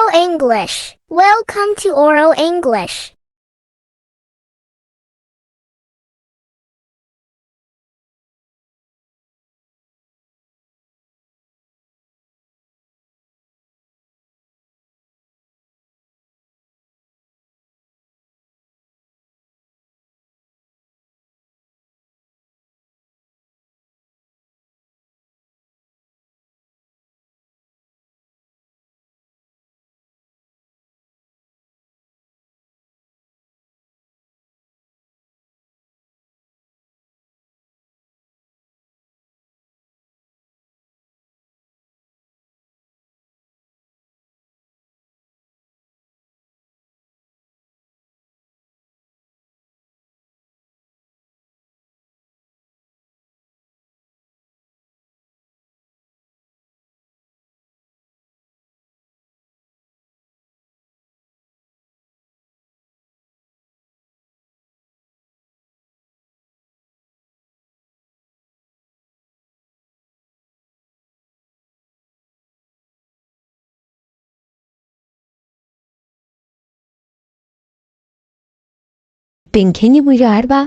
Oral English. Welcome to Oral English. Dubbiin keenya guyyaa arbaa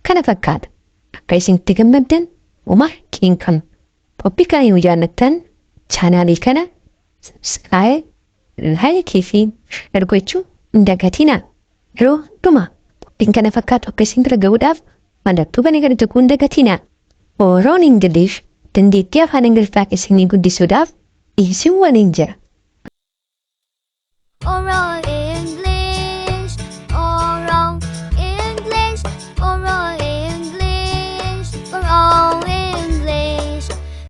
kana fakkaata. Akka isinitti gammaddan uumaa qeenqam. Qophii kana yoo jaallattan chaanaalii kana subscribe, like fi share gochuu hin dagatinaa. Yeroo dhuma qophiin kana fakkaatu akka isin bira gahuudhaaf mallattoo banee gara tokko hin dagatinaa. Oral English dandeettii afaan Ingiliffaa keessanii guddisuudhaaf isin waliin jira. Oral